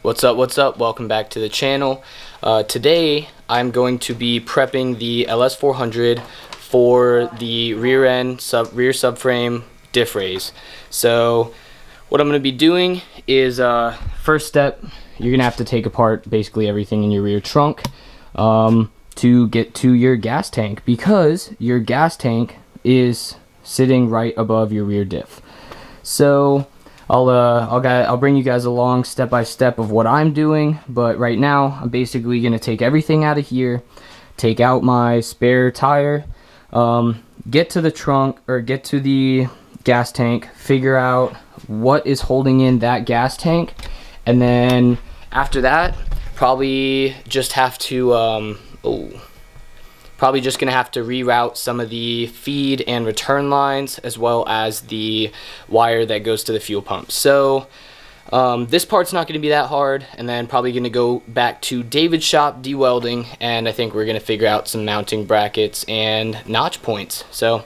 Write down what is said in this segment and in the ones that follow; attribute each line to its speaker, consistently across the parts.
Speaker 1: What's up? Welcome back to the channel. Today I'm going to be prepping the LS400 for the rear subframe diff raise. So what I'm going to be doing is first step, you're going to have to take apart basically everything in your rear trunk to get to your gas tank, because your gas tank is sitting right above your rear diff. So I'll bring you guys along step by step of what I'm doing, but right now I'm basically gonna take everything out of here, take out my spare tire, get to the trunk, or get to the gas tank, figure out what is holding in that gas tank, and then after that probably just have to probably just gonna have to reroute some of the feed and return lines, as well as the wire that goes to the fuel pump. So this part's not gonna be that hard, and then probably gonna go back to David's shop de-welding, and I think we're gonna figure out some mounting brackets and notch points. So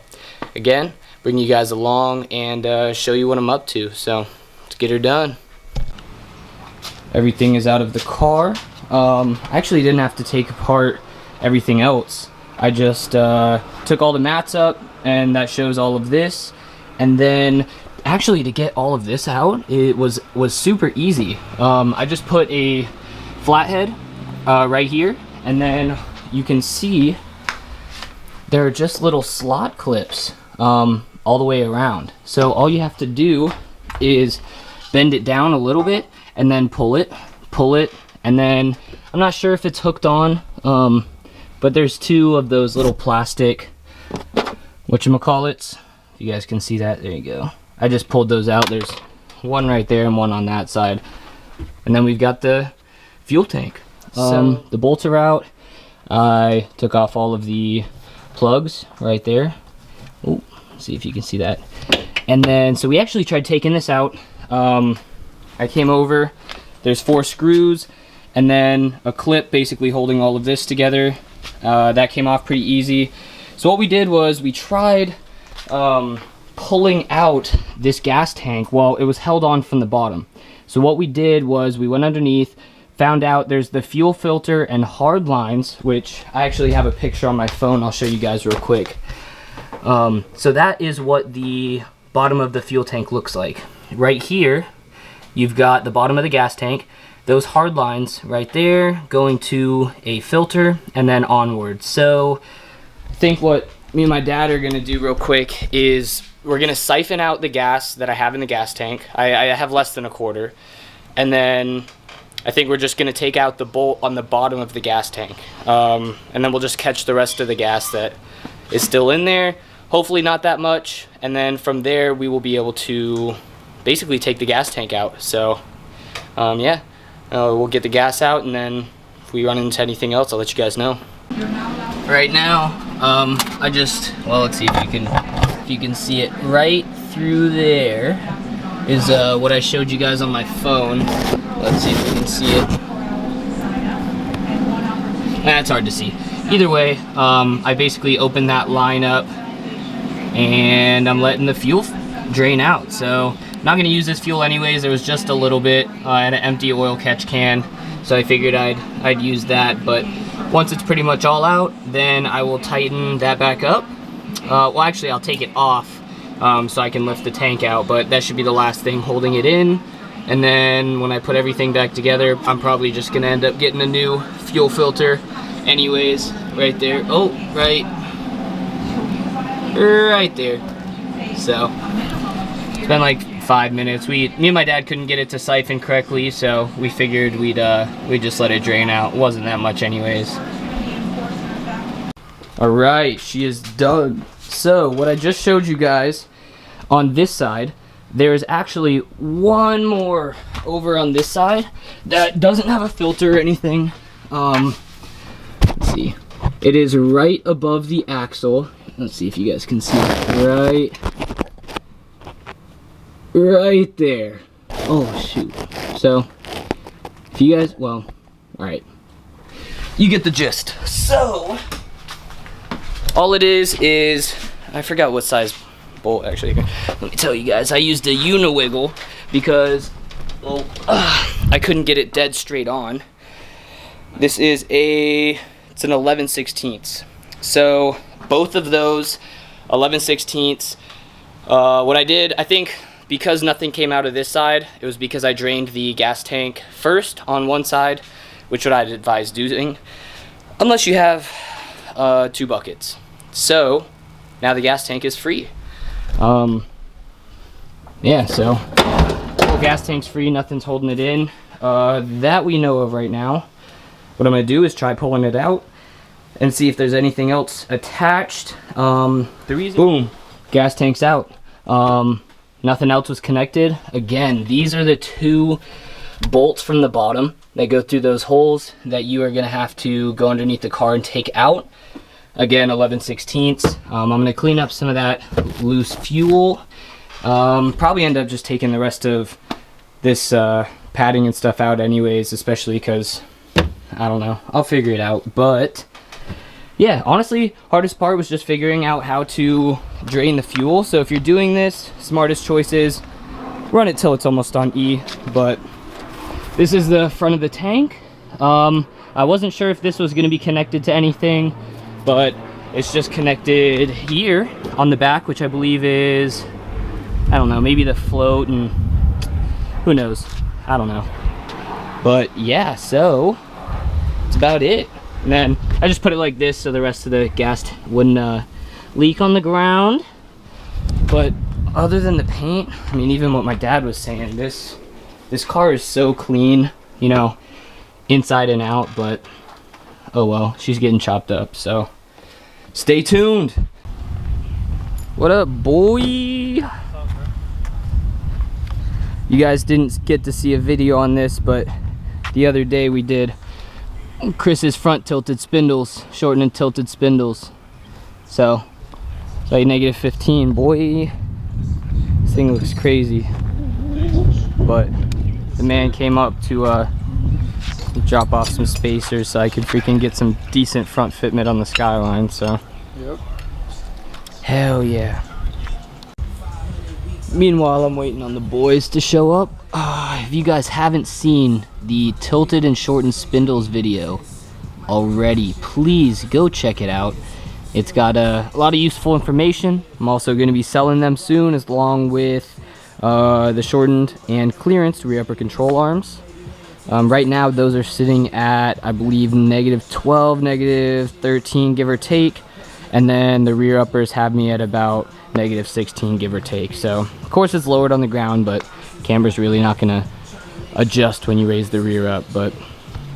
Speaker 1: again, bring you guys along and show you what I'm up to. So let's get her done. Everything is out of the car. I actually didn't have to take apart everything else. I just took all the mats up, and that shows all of this. And then actually to get all of this out, it was super easy. I just put a flathead right here, and then you can see there are just little slot clips all the way around. So all you have to do is bend it down a little bit and then pull it, and then I'm not sure if it's hooked on, but there's two of those little plastic whatchamacallits. If you guys can see that, there you go. I just pulled those out. There's one right there and one on that side. And then we've got the fuel tank. So the bolts are out. I took off all of the plugs right there. Oh, see if you can see that. And then, so we actually tried taking this out. I came over, there's 4 screws, and then a clip basically holding all of this together. That came off pretty easy. So what we did was we tried pulling out this gas tank while it was held on from the bottom. So what we did was we went underneath, found out there's the fuel filter and hard lines, which I actually have a picture on my phone. I'll show you guys real quick. So that is what the bottom of the fuel tank looks like. Right here, you've got the bottom of the gas tank. Those hard lines right there going to a filter and then onward. So I think what me and my dad are gonna do real quick is we're gonna siphon out the gas that I have in the gas tank. I have less than a quarter. And then I think we're just gonna take out the bolt on the bottom of the gas tank. And then we'll just catch the rest of the gas that is still in there. Hopefully not that much. And then from there we will be able to basically take the gas tank out. So yeah. We'll get the gas out, and then if we run into anything else, I'll let you guys know. Right now, let's see if you can see it. Right through there is what I showed you guys on my phone. Let's see if we can see it. It's hard to see. Either way, I basically opened that line up, and I'm letting the fuel drain out. So not gonna use this fuel anyways. There was just a little bit. I had an empty oil catch can, so I figured I'd use that. But once it's pretty much all out, then I will tighten that back up. Well, actually, I'll take it off so I can lift the tank out. But that should be the last thing holding it in. And then when I put everything back together, I'm probably just gonna end up getting a new fuel filter, anyways. Right there. Oh, right there. So it's been like 5 minutes. Me and my dad couldn't get it to siphon correctly, so we figured we'd just let it drain out. It wasn't that much anyways. Alright, she is done. So what I just showed you guys on this side, there is actually one more over on this side that doesn't have a filter or anything. Let's see. It is right above the axle. Let's see if you guys can see it. Right there. Oh shoot. So if you guys, well, all right, you get the gist. So all it is I forgot what size bolt. Actually, let me tell you guys, I used a Uniwiggle because, well, I couldn't get it dead straight on. This is it's an 11/16. So both of those 11/16. What I did, I think, because nothing came out of this side, it was because I drained the gas tank first on one side, which what I'd advise doing, unless you have 2 buckets. So now the gas tank is free. Yeah, so whole gas tank's free, nothing's holding it in that we know of right now. What I'm gonna do is try pulling it out and see if there's anything else attached. Boom, gas tank's out. Nothing else was connected. Again, these are the 2 bolts from the bottom that go through those holes that you are gonna have to go underneath the car and take out. Again, 11/16. I'm gonna clean up some of that loose fuel. Probably end up just taking the rest of this padding and stuff out anyways, especially because, I don't know, I'll figure it out. But yeah, honestly, hardest part was just figuring out how to drain the fuel. So if you're doing this, smartest choice is run it till it's almost on E. But this is the front of the tank. I wasn't sure if this was going to be connected to anything, but it's just connected here on the back, which I believe is, I don't know, maybe the float, and who knows, I don't know. But yeah, so that's about it. And then I just put it like this so the rest of the gas wouldn't leak on the ground. But other than the paint, I mean, even what my dad was saying, this car is so clean, you know, inside and out. But oh well, she's getting chopped up, so stay tuned. What up, boy? You guys didn't get to see a video on this, but the other day we did Chris's front tilted spindles, shortened and tilted spindles. So like -15, boy. This thing looks crazy. But the man came up to drop off some spacers so I could freaking get some decent front fitment on the Skyline. So yep. Hell yeah. Meanwhile, I'm waiting on the boys to show up. If you guys haven't seen the tilted and shortened spindles video already, please go check it out. It's got a lot of useful information. I'm also going to be selling them soon, as along with the shortened and clearance rear upper control arms. Right now those are sitting at, I believe, -12, -13, give or take. And then the rear uppers have me at about -16, give or take. So of course it's lowered on the ground, but camber's really not gonna adjust when you raise the rear up. But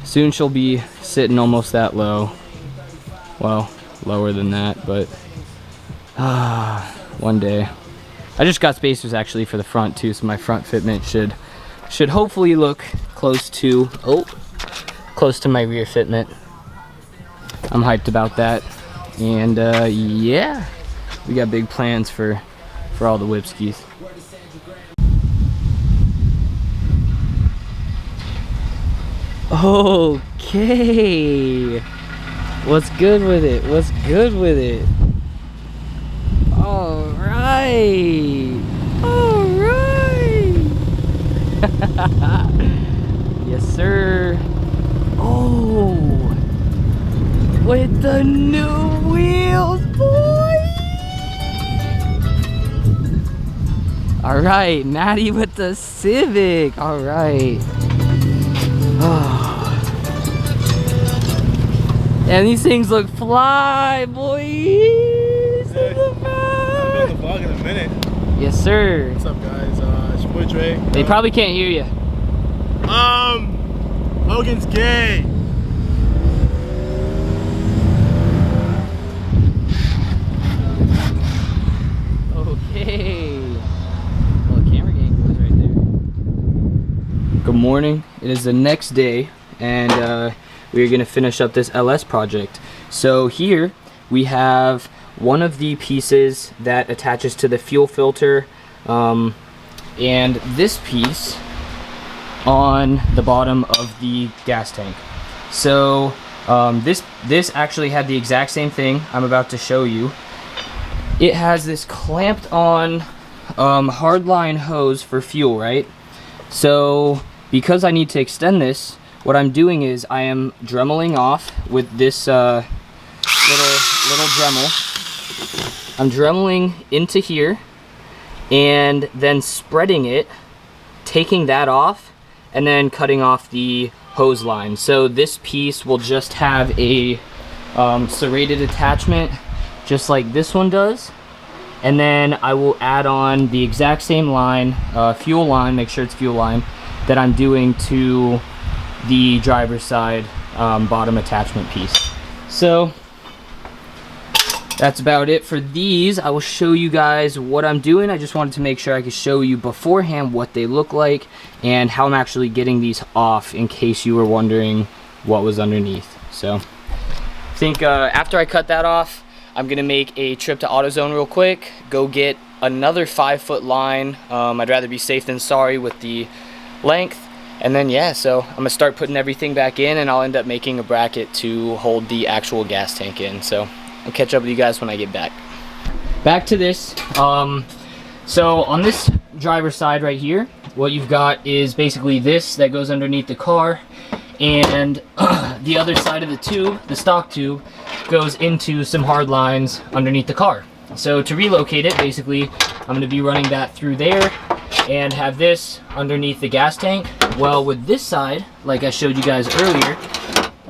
Speaker 1: soon she'll be sitting almost that low. Well, lower than that, but one day. I just got spacers actually for the front too, so my front fitment should hopefully look close to my rear fitment. I'm hyped about that. And yeah, we got big plans for all the whipskis. Okay, what's good with it? What's good with it? All right, all right. Yes, sir. Oh, with the new wheels, boy. All right, Maddie with the Civic. All right. And these things look fly, boys.
Speaker 2: Hey, I'll be on the vlog in a minute.
Speaker 1: Yes, sir.
Speaker 2: What's up, guys? It's your boy Dre.
Speaker 1: They probably can't hear you.
Speaker 2: Logan's gay.
Speaker 1: Okay. Well, the camera gang goes right there. Good morning. It is the next day, and we're gonna finish up this LS project. So here we have one of the pieces that attaches to the fuel filter, and this piece on the bottom of the gas tank. So this actually had the exact same thing I'm about to show you. It has this clamped on hardline hose for fuel, right? So because I need to extend this, what I'm doing is I am dremeling off with this little Dremel. I'm dremeling into here and then spreading it, taking that off, and then cutting off the hose line. So this piece will just have a serrated attachment just like this one does, and then I will add on the exact same line, fuel line, make sure it's fuel line, that I'm doing to the driver's side bottom attachment piece. So that's about it for these. I will show you guys what I'm doing. I just wanted to make sure I could show you beforehand what they look like and how I'm actually getting these off, in case you were wondering what was underneath. So I think after I cut that off, I'm gonna make a trip to AutoZone real quick, go get another 5-foot line. I'd rather be safe than sorry with the length. And then yeah, so I'm gonna start putting everything back in, and I'll end up making a bracket to hold the actual gas tank in. So I'll catch up with you guys when I get back. Back to this. So on this driver's side right here, what you've got is basically this that goes underneath the car, and the other side of the tube, the stock tube, goes into some hard lines underneath the car. So to relocate it, basically, I'm gonna be running that through there and have this underneath the gas tank. Well, with this side, like I showed you guys earlier,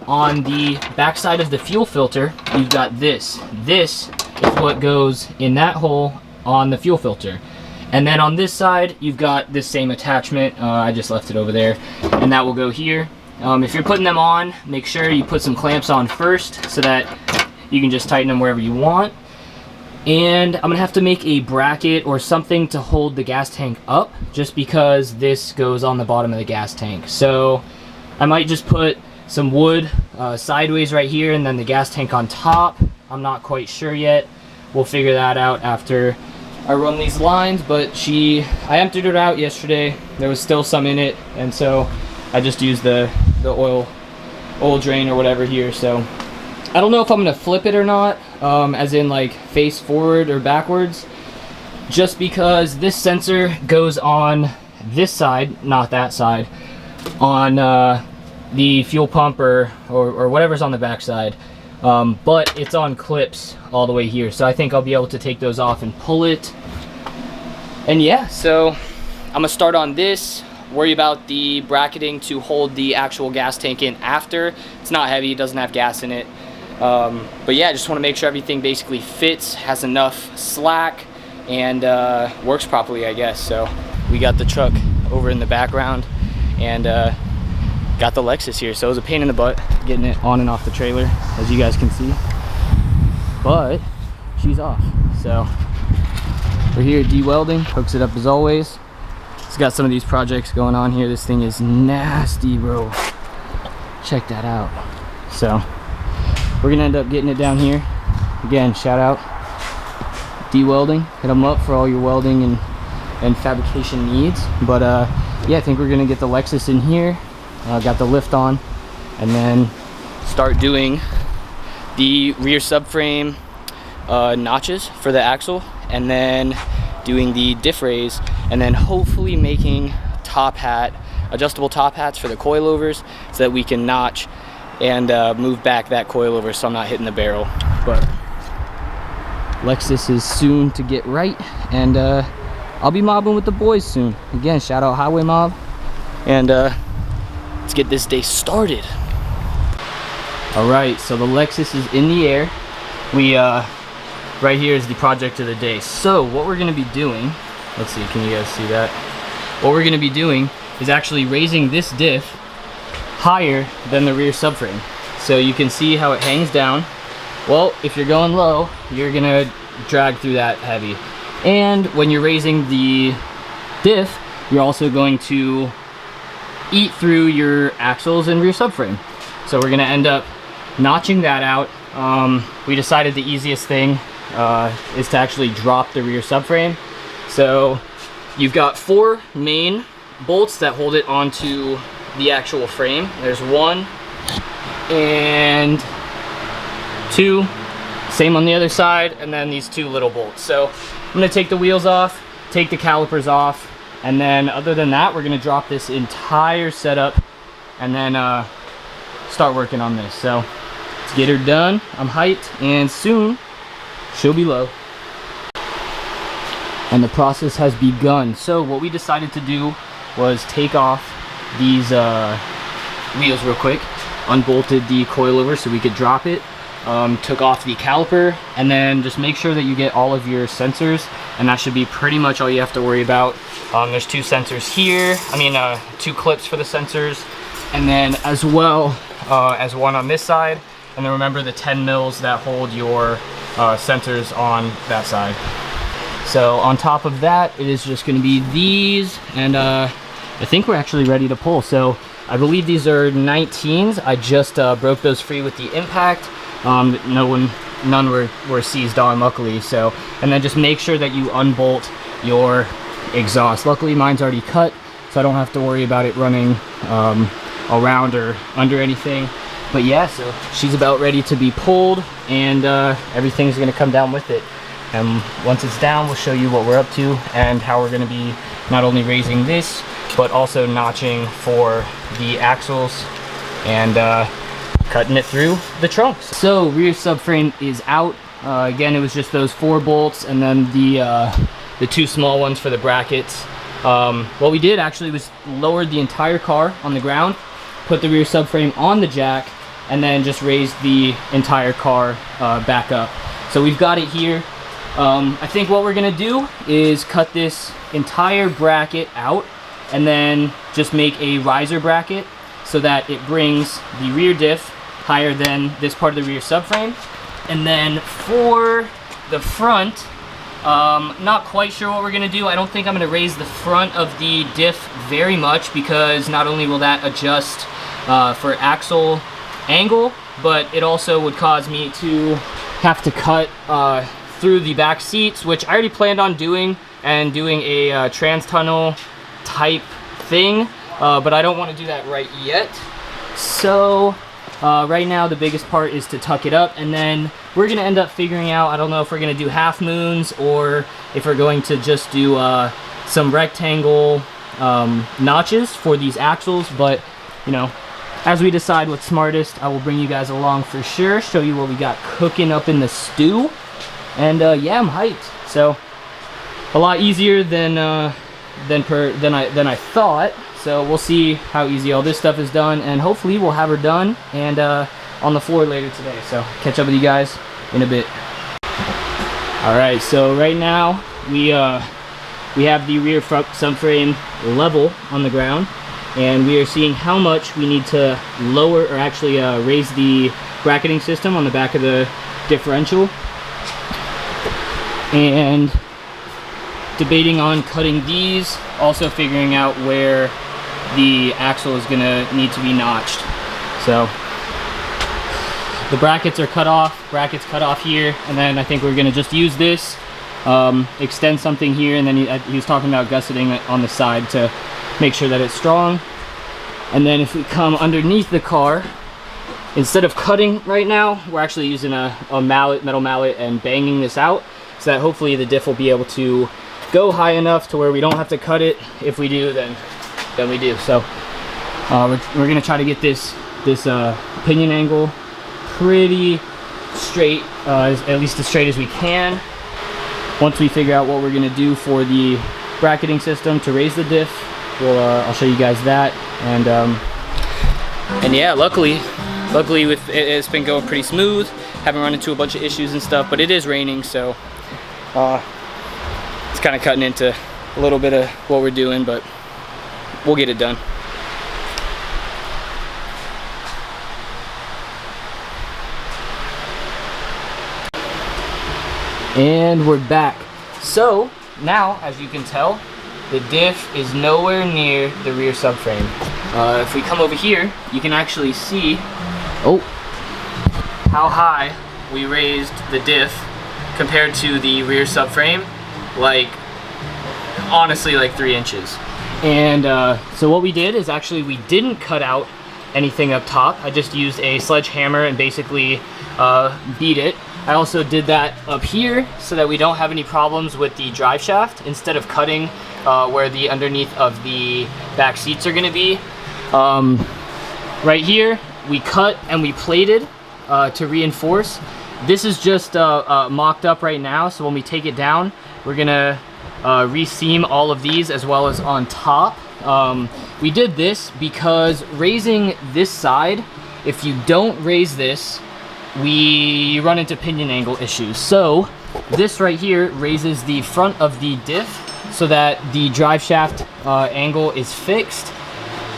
Speaker 1: on the back side of the fuel filter, you've got this. This is what goes in that hole on the fuel filter. And then on this side, you've got this same attachment. I just left it over there, and that will go here. If you're putting them on, make sure you put some clamps on first so that you can just tighten them wherever you want. And I'm gonna have to make a bracket or something to hold the gas tank up, just because this goes on the bottom of the gas tank. So I might just put some wood sideways right here and then the gas tank on top. I'm not quite sure yet. We'll figure that out after I run these lines, but I emptied it out yesterday. There was still some in it, and so I just used the oil drain or whatever here. So I don't know if I'm gonna flip it or not, as in like face forward or backwards, just because this sensor goes on this side, not that side, on the fuel pump or whatever's on the back side, but it's on clips all the way here, so I think I'll be able to take those off and pull it. And yeah, so I'm gonna start on this, worry about the bracketing to hold the actual gas tank in after. It's not heavy, it doesn't have gas in it. But yeah, I just want to make sure everything basically fits, has enough slack, and works properly, I guess. So we got the truck over in the background, and got the Lexus here. So it was a pain in the butt getting it on and off the trailer, as you guys can see, but she's off. So we're here de-welding, hooks it up as always. It's got some of these projects going on here. This thing is nasty, bro. Check that out. So we're gonna end up getting it down here. Again, shout out de-welding. Hit them up for all your welding and fabrication needs. But yeah, I think we're gonna get the Lexus in here. Got the lift on, and then start doing the rear subframe notches for the axle, and then doing the diff raise, and then hopefully making adjustable top hats for the coilovers so that we can notch and move back that coilover so I'm not hitting the barrel. But Lexus is soon to get right, and I'll be mobbing with the boys soon. Again, shout out Highway Mob, and let's get this day started. All right, so the Lexus is in the air. Right here is the project of the day. So what we're gonna be doing, let's see, can you guys see that? What we're gonna be doing is actually raising this diff higher than the rear subframe. So you can see how it hangs down. Well, if you're going low, you're gonna drag through that heavy. And when you're raising the diff, you're also going to eat through your axles and rear subframe. So we're gonna end up notching that out. We decided the easiest thing is to actually drop the rear subframe. So you've got 4 main bolts that hold it onto the actual frame. There's 1 and 2, same on the other side, and then these 2 little bolts. So I'm gonna take the wheels off, take the calipers off, And then other than that, we're gonna drop this entire setup and then start working on this. So let's get her done. I'm hyped, and soon she'll be low. And the process has begun. So what we decided to do was take off these wheels real quick, unbolted the coilover so we could drop it, took off the caliper, and then just make sure that you get all of your sensors, and that should be pretty much all you have to worry about. There's 2 sensors here, 2 clips for the sensors, and then as well as one on this side, and then remember the 10 mils that hold your sensors on that side. So on top of that, it is just going to be these, and I think we're actually ready to pull. So I believe these are 19s. I just broke those free with the impact. None were seized on, luckily. So, and then just make sure that you unbolt your exhaust. Luckily mine's already cut, so I don't have to worry about it running around or under anything. But yeah, so she's about ready to be pulled, and everything's gonna come down with it. And once it's down, we'll show you what we're up to and how we're gonna be not only raising this, but also notching for the axles and cutting it through the trunks. So rear subframe is out. Again, it was just those 4 bolts and then the 2 small ones for the brackets. What we did actually was lowered the entire car on the ground, put the rear subframe on the jack, and then just raised the entire car back up. So we've got it here. I think what we're gonna do is cut this entire bracket out and then just make a riser bracket so that it brings the rear diff higher than this part of the rear subframe. And then for the front, not quite sure what we're gonna do. I don't think I'm gonna raise the front of the diff very much, because not only will that adjust for axle angle, but it also would cause me to have to cut through the back seats, which I already planned on doing, and doing a trans tunnel type thing, but I don't want to do that right yet. So right now the biggest part is to tuck it up, and then we're gonna end up figuring out, I don't know if we're gonna do half moons or if we're going to just do some rectangle notches for these axles. But you know, as we decide what's smartest, I will bring you guys along for sure, show you what we got cooking up in the stew. And yeah, I'm hyped. So a lot easier than I thought. So we'll see how easy all this stuff is done, and hopefully we'll have her done and on the floor later today. So catch up with you guys in a bit. All right, so right now we have the rear front subframe level on the ground, and we are seeing how much we need to lower, or actually raise the bracketing system on the back of the differential, and debating on cutting these, also figuring out where the axle is gonna need to be notched. So the brackets are cut off, brackets cut off here, and then I think we're gonna just use this, extend something here, and then he was talking about gusseting it on the side to make sure that it's strong. And then if we come underneath the car, instead of cutting right now, we're actually using a mallet, metal mallet, and banging this out, so that hopefully the diff will be able to go high enough to where we don't have to cut it. If we do, then we do. So we're gonna try to get this pinion angle pretty straight, at least as straight as we can. Once we figure out what we're gonna do for the bracketing system to raise the diff, I'll show you guys that. And yeah, luckily it's been going pretty smooth. Haven't run into a bunch of issues and stuff, but it is raining, so it's kind of cutting into a little bit of what we're doing, but we'll get it done. And we're back. So now, as you can tell, the diff is nowhere near the rear subframe. If we come over here, you can actually see how high we raised the diff compared to the rear subframe. Like, honestly, like 3 inches. And so what we did is actually we didn't cut out anything up top. I just used a sledgehammer and basically beat it I also did that up here so that we don't have any problems with the drive shaft. Instead of cutting where the underneath of the back seats are going to be, right here we cut and we plated to reinforce. This is just mocked up right now, so when we take it down, we're going to re-seam all of these as well as on top. We did this because raising this side, if you don't raise this, you run into pinion angle issues. So this right here raises the front of the diff so that the drive shaft angle is fixed.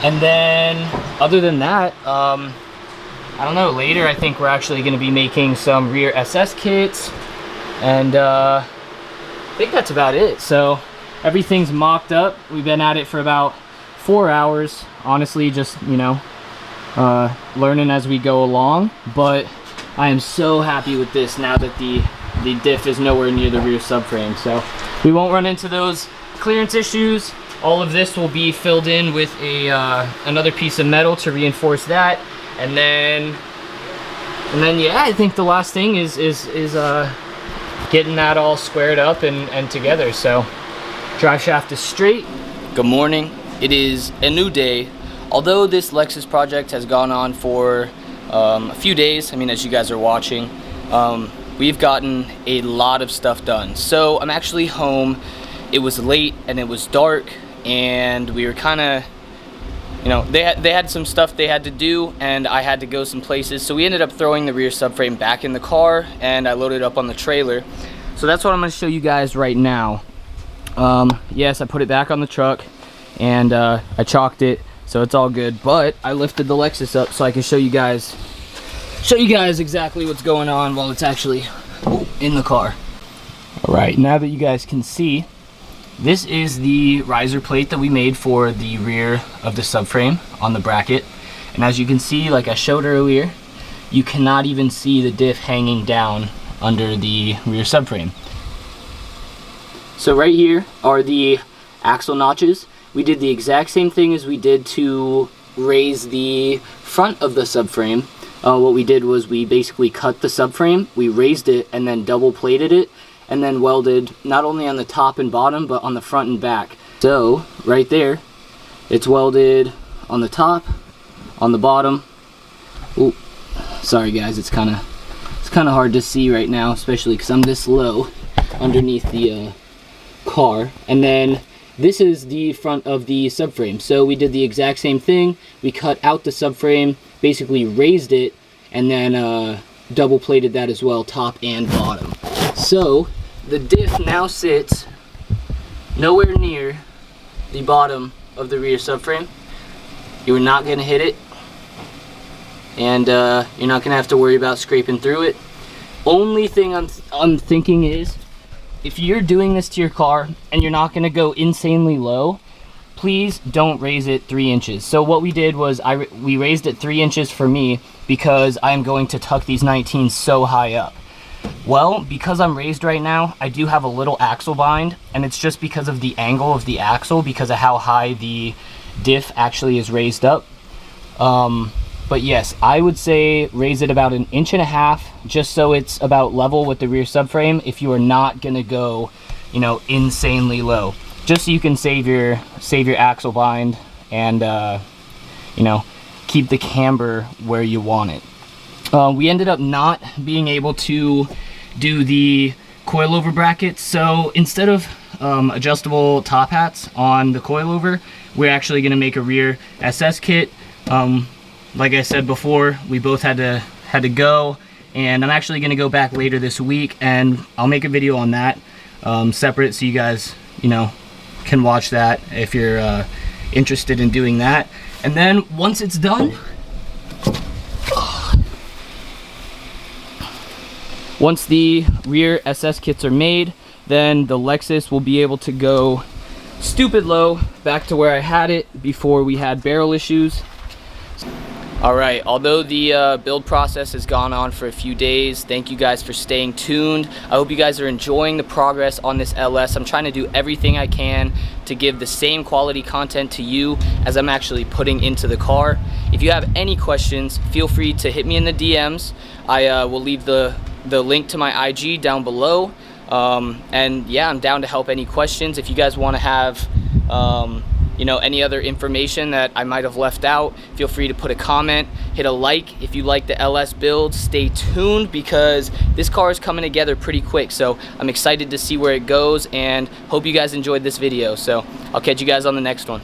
Speaker 1: And then other than that, I don't know, later I think we're actually going to be making some rear SS kits, and I think that's about it. So everything's mocked up. We've been at it for about 4 hours, honestly, just, you know, learning as we go along. But I am so happy with this now that the diff is nowhere near the rear subframe, so we won't run into those clearance issues. All of this will be filled in with another piece of metal to reinforce that, and then yeah, I think the last thing is getting that all squared up and together. So drive shaft is straight. Good morning. It is a new day. Although this Lexus project has gone on for a few days, I mean, as you guys are watching, we've gotten a lot of stuff done. So I'm actually home. It was late and it was dark, and we were kind of, you know, they had some stuff they had to do, and I had to go some places. So we ended up throwing the rear subframe back in the car, and I loaded up on the trailer. So that's what I'm going to show you guys right now. Yes, I put it back on the truck, and I chalked it, so it's all good. But I lifted the Lexus up so I can show you guys exactly what's going on while it's actually in the car. All right, now that you guys can see, this is the riser plate that we made for the rear of the subframe on the bracket. And as you can see, like I showed earlier, you cannot even see the diff hanging down under the rear subframe. So right here are the axle notches. We did the exact same thing as we did to raise the front of the subframe. What we did was we basically cut the subframe, we raised it, and then double plated it, and then welded not only on the top and bottom, but on the front and back. So right there, it's welded on the top, on the bottom. Ooh, sorry guys, it's kind of hard to see right now, especially because I'm this low underneath the car. And then this is the front of the subframe. So we did the exact same thing. We cut out the subframe, basically raised it, and then double plated that as well, top and bottom. So the diff now sits nowhere near the bottom of the rear subframe. You're not going to hit it, and you're not going to have to worry about scraping through it. Only thing I'm thinking is, if you're doing this to your car and you're not going to go insanely low, please don't raise it 3 inches. So what we did was we raised it 3 inches for me because I'm going to tuck these 19s so high up. Well, because I'm raised right now, I do have a little axle bind, and it's just because of the angle of the axle, because of how high the diff actually is raised up. But yes, I would say raise it about 1.5 inches, just so it's about level with the rear subframe if you are not gonna go, you know, insanely low. Just so you can save your axle bind and you know, keep the camber where you want it. We ended up not being able to do the coilover brackets, so instead of adjustable top hats on the coilover, we're actually going to make a rear SS kit. Like I said before, we both had to go, and I'm actually going to go back later this week, and I'll make a video on that separate, so you guys, you know, can watch that if you're interested in doing that. And then once it's done, once the rear SS kits are made, then the Lexus will be able to go stupid low back to where I had it before we had barrel issues. Alright, although the build process has gone on for a few days, thank you guys for staying tuned. I hope you guys are enjoying the progress on this LS. I'm trying to do everything I can to give the same quality content to you as I'm actually putting into the car. If you have any questions, feel free to hit me in the DMs. I will leave the the link to my IG down below. And yeah, I'm down to help any questions. If you guys want to have you know, any other information that I might have left out, feel free to put a comment, hit a like if you like the LS build. Stay tuned because this car is coming together pretty quick, so I'm excited to see where it goes, and hope you guys enjoyed this video. So I'll catch you guys on the next one.